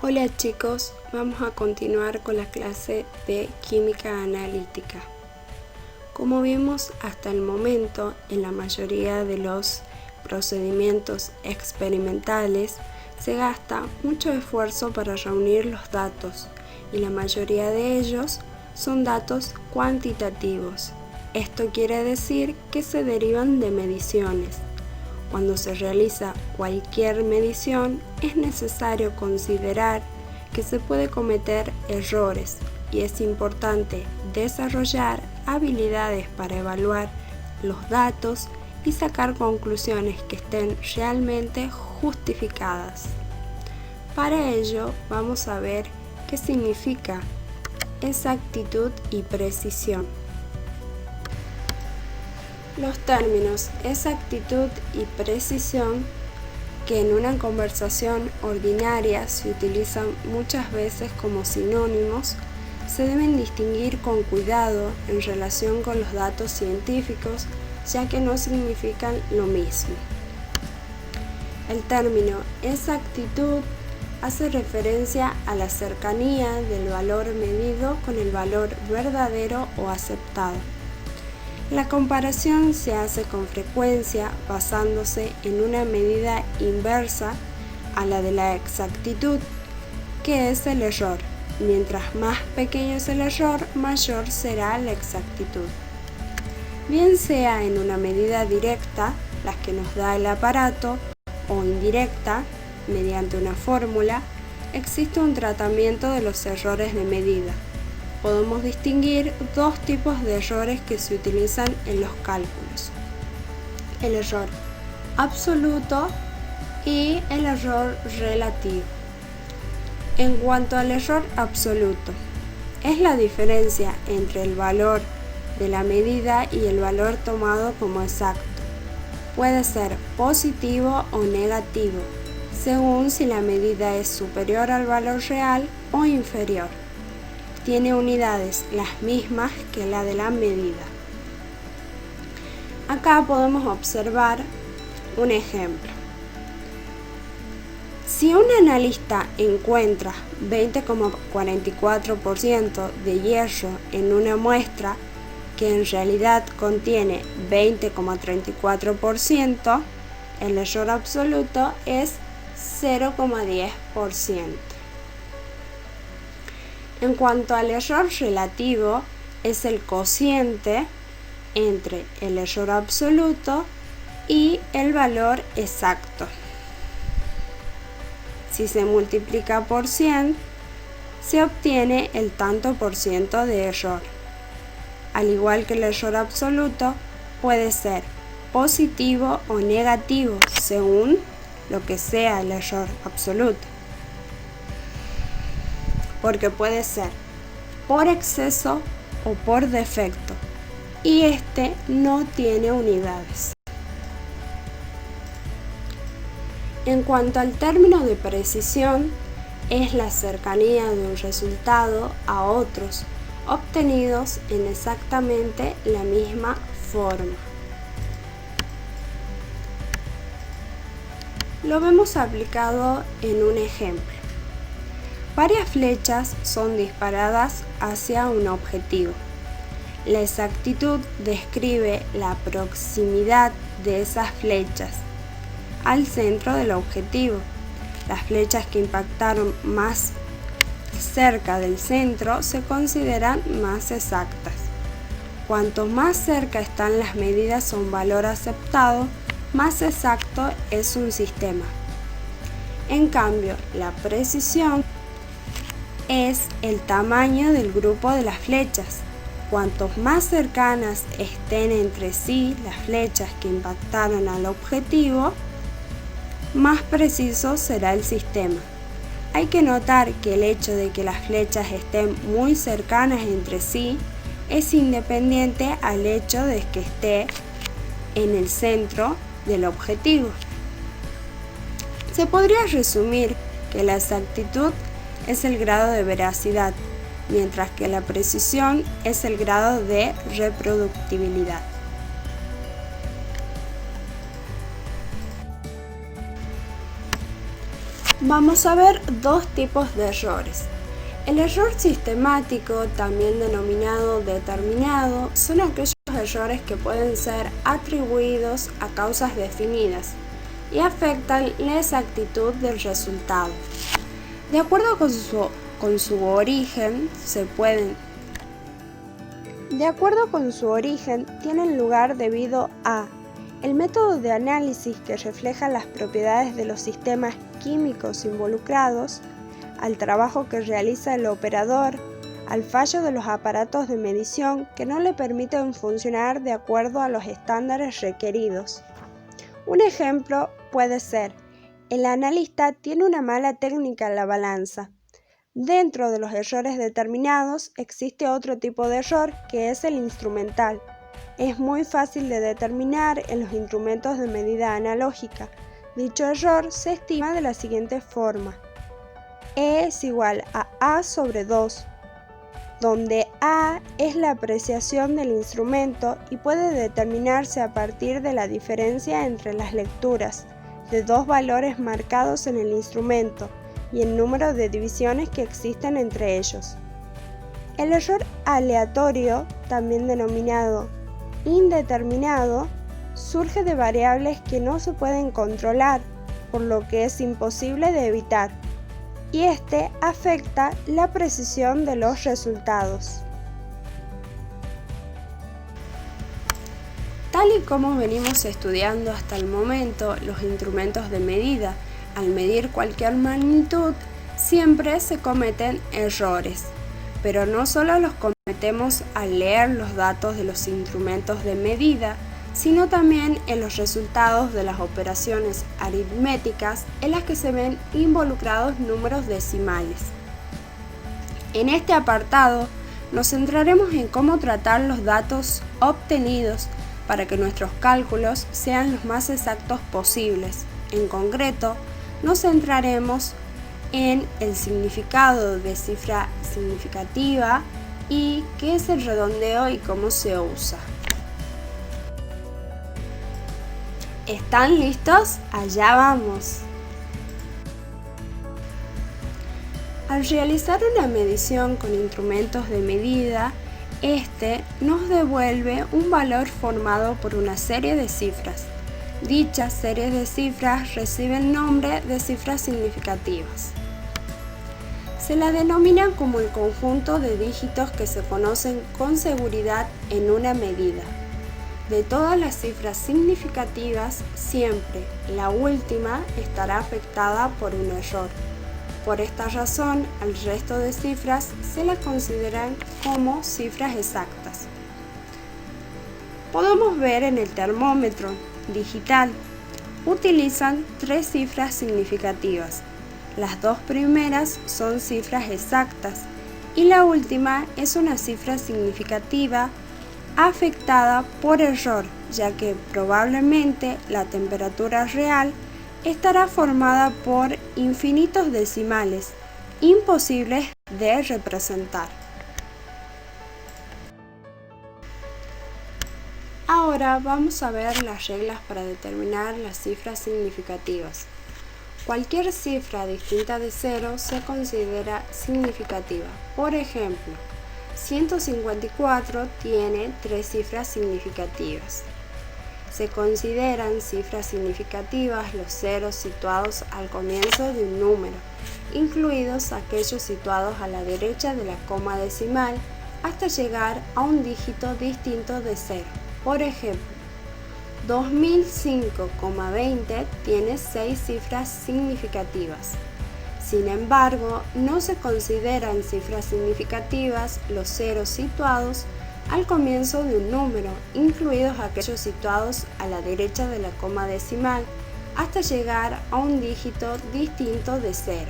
Hola chicos, vamos a continuar con la clase de química analítica. Como vimos hasta el momento, en la mayoría de los procedimientos experimentales se gasta mucho esfuerzo para reunir los datos y la mayoría de ellos son datos cuantitativos. Esto quiere decir que se derivan de mediciones. Cuando se realiza cualquier medición, es necesario considerar que se puede cometer errores y es importante desarrollar habilidades para evaluar los datos y sacar conclusiones que estén realmente justificadas. Para ello, vamos a ver qué significa exactitud y precisión. Los términos exactitud y precisión, que en una conversación ordinaria se utilizan muchas veces como sinónimos, se deben distinguir con cuidado en relación con los datos científicos, ya que no significan lo mismo. El término exactitud hace referencia a la cercanía del valor medido con el valor verdadero o aceptado. La comparación se hace con frecuencia basándose en una medida inversa a la de la exactitud, que es el error. Mientras más pequeño es el error, mayor será la exactitud. Bien sea en una medida directa, las que nos da el aparato, o indirecta, mediante una fórmula, existe un tratamiento de los errores de medida. Podemos distinguir dos tipos de errores que se utilizan en los cálculos: el error absoluto y el error relativo. En cuanto al error absoluto, es la diferencia entre el valor de la medida y el valor tomado como exacto. Puede ser positivo o negativo, según si la medida es superior al valor real o inferior. Tiene unidades las mismas que la de la medida. Acá podemos observar un ejemplo. Si un analista encuentra 20,44% de hierro en una muestra que en realidad contiene 20,34%, el error absoluto es 0,10%. En cuanto al error relativo, es el cociente entre el error absoluto y el valor exacto. Si se multiplica por 100, se obtiene el tanto por ciento de error. Al igual que el error absoluto, puede ser positivo o negativo según lo que sea el error absoluto, porque puede ser por exceso o por defecto, y este no tiene unidades. En cuanto al término de precisión, es la cercanía de un resultado a otros obtenidos en exactamente la misma forma. Lo vemos aplicado en un ejemplo. Varias flechas son disparadas hacia un objetivo. La exactitud describe la proximidad de esas flechas al centro del objetivo. Las flechas que impactaron más cerca del centro se consideran más exactas. Cuanto más cerca están las medidas a un valor aceptado, más exacto es un sistema. En cambio, la precisión es el tamaño del grupo de las flechas. Cuanto más cercanas estén entre sí las flechas que impactaron al objetivo, más preciso será el sistema. Hay que notar que el hecho de que las flechas estén muy cercanas entre sí es independiente al hecho de que esté en el centro del objetivo. Se podría resumir que la exactitud es el grado de veracidad, mientras que la precisión es el grado de reproductibilidad. Vamos a ver dos tipos de errores. El error sistemático, también denominado determinado, son aquellos errores que pueden ser atribuidos a causas definidas y afectan la exactitud del resultado. De acuerdo con su origen, tienen lugar debido a el método de análisis que refleja las propiedades de los sistemas químicos involucrados, al trabajo que realiza el operador, al fallo de los aparatos de medición que no le permiten funcionar de acuerdo a los estándares requeridos. Un ejemplo puede ser: el analista tiene una mala técnica en la balanza. Dentro de los errores determinados existe otro tipo de error que es el instrumental. Es muy fácil de determinar en los instrumentos de medida analógica. Dicho error se estima de la siguiente forma: E es igual a A sobre 2, donde A es la apreciación del instrumento y puede determinarse a partir de la diferencia entre las lecturas de dos valores marcados en el instrumento y el número de divisiones que existen entre ellos. El error aleatorio, también denominado indeterminado, surge de variables que no se pueden controlar, por lo que es imposible de evitar, y este afecta la precisión de los resultados. Tal y como venimos estudiando hasta el momento, los instrumentos de medida, al medir cualquier magnitud, siempre se cometen errores, pero no solo los cometemos al leer los datos de los instrumentos de medida, sino también en los resultados de las operaciones aritméticas en las que se ven involucrados números decimales. En este apartado nos centraremos en cómo tratar los datos obtenidos para que nuestros cálculos sean los más exactos posibles. En concreto, nos centraremos en el significado de cifra significativa y qué es el redondeo y cómo se usa. ¿Están listos? Allá vamos. Al realizar una medición con instrumentos de medida, este nos devuelve un valor formado por una serie de cifras. Dichas series de cifras reciben el nombre de cifras significativas. Se la denomina como el conjunto de dígitos que se conocen con seguridad en una medida. De todas las cifras significativas, siempre la última estará afectada por un error. Por esta razón, al resto de cifras se las consideran como cifras exactas. Podemos ver en el termómetro digital, utilizan tres cifras significativas. Las dos primeras son cifras exactas y la última es una cifra significativa afectada por error, ya que probablemente la temperatura real estará formada por infinitos decimales, imposibles de representar. Ahora vamos a ver las reglas para determinar las cifras significativas. Cualquier cifra distinta de 0 se considera significativa. Por ejemplo, 154 tiene tres cifras significativas. Se consideran cifras significativas los ceros situados al comienzo de un número, incluidos aquellos situados a la derecha de la coma decimal, hasta llegar a un dígito distinto de 0. Por ejemplo, 2005,20 tiene 6 cifras significativas. Sin embargo, no se consideran cifras significativas los ceros situados al comienzo de un número, incluidos aquellos situados a la derecha de la coma decimal, hasta llegar a un dígito distinto de 0.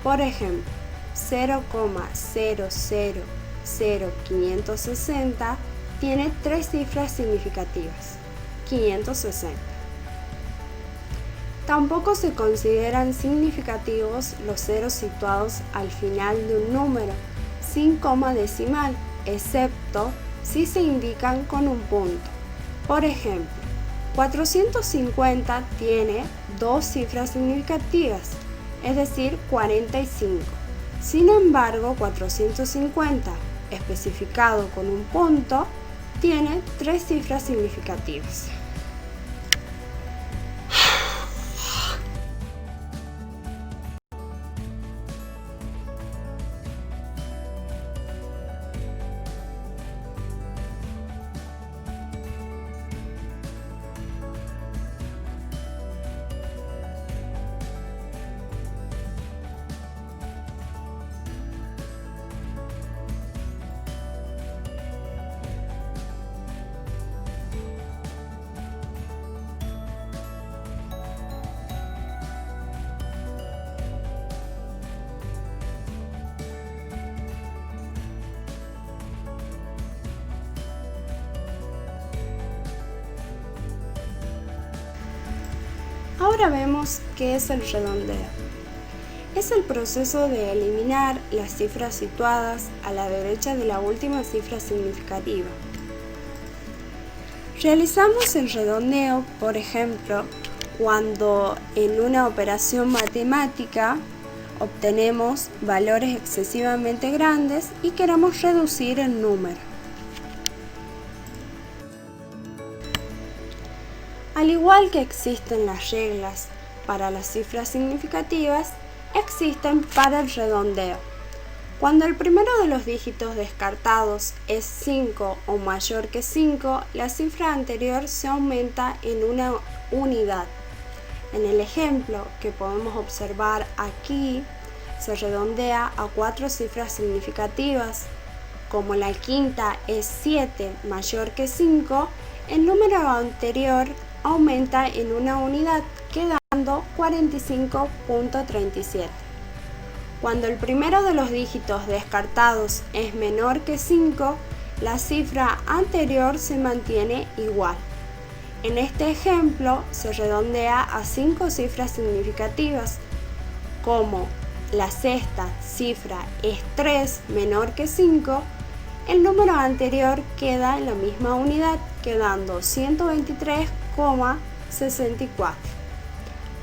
Por ejemplo, 0,0000560 tiene tres cifras significativas, 560. Tampoco se consideran significativos los ceros situados al final de un número sin coma decimal, excepto si se indican con un punto. Por ejemplo, 450 tiene dos cifras significativas. es decir, 45. Sin embargo, 450, especificado con un punto, tiene 3 cifras significativas. Ahora vemos qué es el redondeo. Es el proceso de eliminar las cifras situadas a la derecha de la última cifra significativa. Realizamos el redondeo, por ejemplo, cuando en una operación matemática obtenemos valores excesivamente grandes y queremos reducir el número. Al igual que existen las reglas para las cifras significativas, existen para el redondeo. Cuando el primero de los dígitos descartados es 5 o mayor que 5, la cifra anterior se aumenta en una unidad. En el ejemplo que podemos observar aquí, se redondea a 4 cifras significativas. Como la quinta es 7 mayor que 5, el número anterior aumenta en una unidad, quedando 45.37. Cuando el primero de los dígitos descartados es menor que 5, la cifra anterior se mantiene igual. En este ejemplo se redondea a 5 cifras significativas. Como la sexta cifra es 3 menor que 5, el número anterior queda en la misma unidad, quedando 123,64.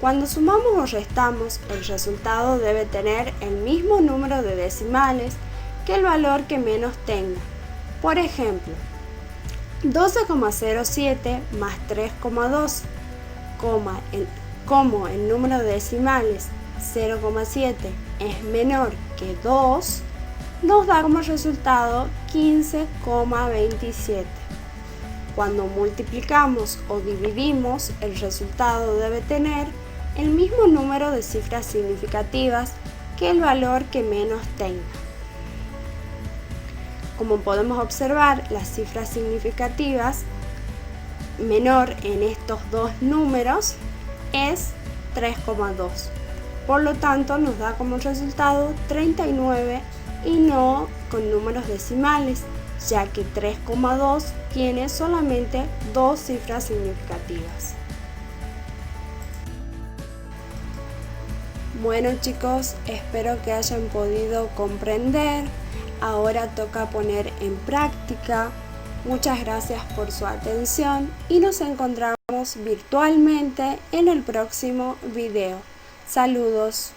Cuando sumamos o restamos, el resultado debe tener el mismo número de decimales que el valor que menos tenga. Por ejemplo, 12,07 más 3,2, como el número de decimales 0,7 es menor que 2, nos da como resultado 15,27. Cuando multiplicamos o dividimos, el resultado debe tener el mismo número de cifras significativas que el valor que menos tenga. Como podemos observar, las cifras significativas menor en estos dos números es 3,2. Por lo tanto, nos da como resultado 39 y no con números decimales, ya que 3,2 tiene solamente 2 cifras significativas. Bueno chicos, espero que hayan podido comprender. Ahora toca poner en práctica. Muchas gracias por su atención y nos encontramos virtualmente en el próximo video. Saludos.